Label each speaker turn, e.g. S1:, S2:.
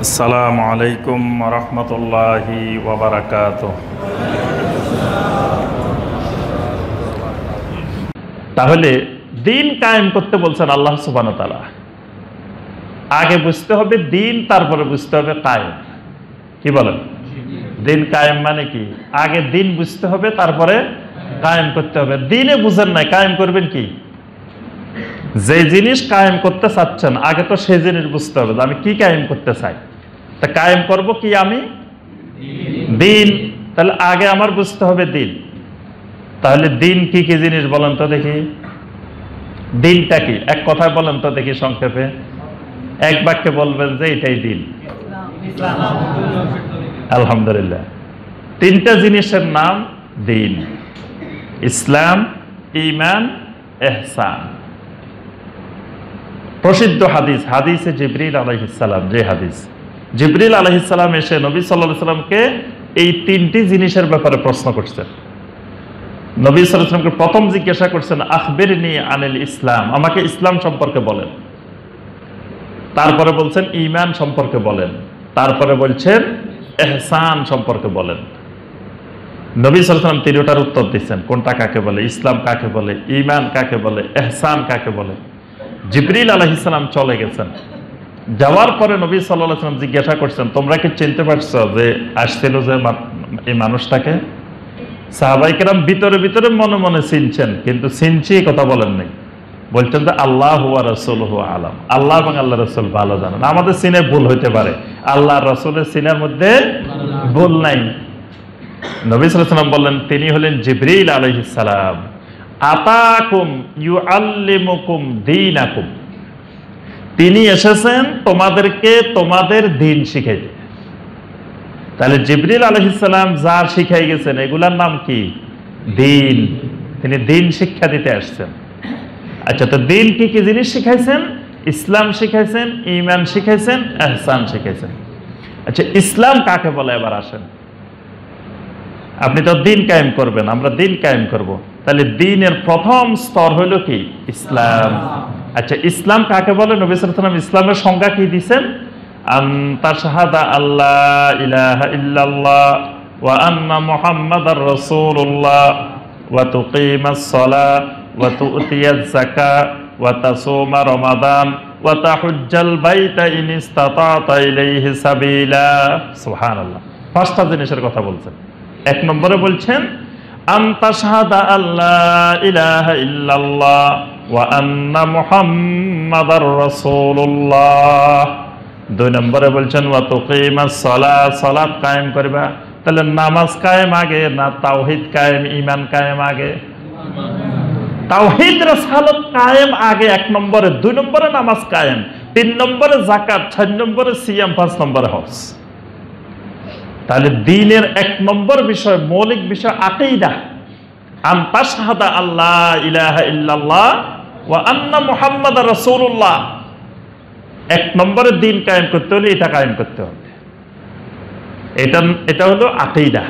S1: আসসালামু আলাইকুম রহমতুল্লাহি ওয়া বারাকাতুহু। তাহলে দিন কায়েম করতে বলছেন আল্লাহ সুবহানাহু ওয়া তাআলা। আগে বুঝতে হবে দিন, তারপরে বুঝতে হবে কায়েম। কি বলেন? দিন কায়েম মানে কি? আগে দিন বুঝতে হবে, তারপরে কায়েম করতে হবে। দিনে বুঝেন নাই, কায়েম করবেন কি? যে জিনিস কায়েম করতে চাচ্ছেন আগে তো সেই জিনিস বুঝতে হবে যে আমি কি কায়েম করতে চাই। তা কায়েম করব কি? আমি দিন। তাহলে আগে আমার বুঝতে হবে দিন। তাহলে দিন কি কি জিনিস বলেন তো দেখি। দিনটা কি এক কথায় বলেন তো দেখি, সংক্ষেপে এক বাক্যে বলবেন যে এটাই দিন। আলহামদুলিল্লাহ, তিনটা জিনিসের নাম দিন: ইসলাম, ঈমান, ইহসান। প্রসিদ্ধ হাদিস, হাদিসে জিবরিল আলাইহিস সালাম, যে হাদিস জিবরিল আলাইহিস সালাম এসে নবী সাল্লাল্লাহু আলাইহি সাল্লামকে এই তিনটি জিনিসের ব্যাপারে প্রশ্ন করছেন। নবী সাল্লাল্লাহু আলাইহি সাল্লামকে প্রথম জিজ্ঞাসা করছেন, আখবিরনি আনিল ইসলাম, আমাকে ইসলাম সম্পর্কে বলেন। তারপরে বলছেন ঈমান সম্পর্কে বলেন। তারপরে বলছেন ইহসান সম্পর্কে বলেন। নবী সাল্লাল্লাহু আলাইহি সাল্লাম তিনটার উত্তর দিচ্ছেন, কোনটা কাকে বলে, ইসলাম কাকে বলে, ঈমান কাকে বলে, ইহসান কাকে বলে। জিবরিল আলাইহিস সালাম চলে গেছেন। যাওয়ার পরে নবী সাল্লাল্লাহু আলাইহি সাল্লাম জিজ্ঞাসা করছেন, তোমরা কি চিনতে পারছো যে আসছিল যে এই মানুষটাকে? সাহাবায়ে কেরাম ভিতরে ভিতরে মনে মনে চিনছেন, কিন্তু চিনছি কথা বলেন নাই। বলছেন যে আল্লাহু ওয়া রাসূলুহু আলাম, আল্লাহ এবং আল্লাহ রাসূল ভালো জানেন। আমাদের চিনে ভুল হইতে পারে, আল্লাহ রাসূলের চিনার মধ্যে ভুল নাই। নবী সাল্লাল্লাহু আলাইহি সাল্লাম বললেন, তিনি হলেন জিবরিল আলাইহিস সালাম। আতাকুম ইউআল্লিমুকুম দীনাকুম, তিনি এসেছেন তোমাদেরকে তোমাদের দিন শিখাইতে। তাহলে জিবরিল আলাইহিস সালাম যা শিখাই গেছেন এগুলার নাম কি? দিন। তিনি দিন শিক্ষা দিতে আসছেন। আচ্ছা, তো দিন কি কি জিনিস শিখাইছেন? ইসলাম শিখাইছেন, ঈমান শিখাইছেন, ইহসান শিখাইছেন। আচ্ছা, ইসলাম কাকে বলে? এবার আসেন, আপনি তো দিন কায়েম করবেন, আমরা দিন কায়েম করব। তাহলে দিনের প্রথম স্তর হলো কি? ইসলাম। আচ্ছা, ইসলাম কাকে বলে? নবী সাল্লাল্লাহু আলাইহি ওয়াসাল্লাম ইসলামের সংজ্ঞা কি দিয়েছেন? আনতা শাহাদা আল্লাহ ইলাহা ইল্লাল্লাহ ওয়া আন্না মুহাম্মাদার রাসূলুল্লাহ ওয়া তুকিমাস সালাহ ওয়া তুতিয়াজ যাকাত ওয়া তাসুমা রমাদান ওয়া তাহুজ্জাল বাইতা ইন ইসতাতা'তা ইলাইহি সাবিলা। সুবহানাল্লাহ, পাঁচটা জিনিসের কথা বলছেন। এক নম্বরে বলছেন আনতা শাহাদা আল্লাহ ইলাহা ইল্লাল্লাহ ওয়া আন্না মুহাম্মাদার রাসূলুল্লাহ। দুই নম্বরে বলছেন ওয়া তুকিমাস সালাহ, সালাত কায়েম করবা। তাহলে নামাজ কায়েম আগে না তাওহীদ কায়েম, ঈমান কায়েম আগে? তাওহীদ রিসালাত কায়েম আগে এক নম্বরে, দুই নম্বরে নামাজ কায়েম, তিন নম্বরে যাকাত, চার নম্বরে সিয়াম, পাঁচ নম্বরে হজ। তাহলে দ্বীনের এক নম্বর বিষয়, মৌলিক বিষয় আকীদা। আনতা শাহাদা আল্লাহ ইলাহা ইল্লাল্লাহ ওয়া আন্না মুহাম্মাদার রাসূলুল্লাহ। এক নম্বরে দ্বীন কায়েম করতে হলে এটা কায়েম করতে হবে। এটা হলো আকীদা।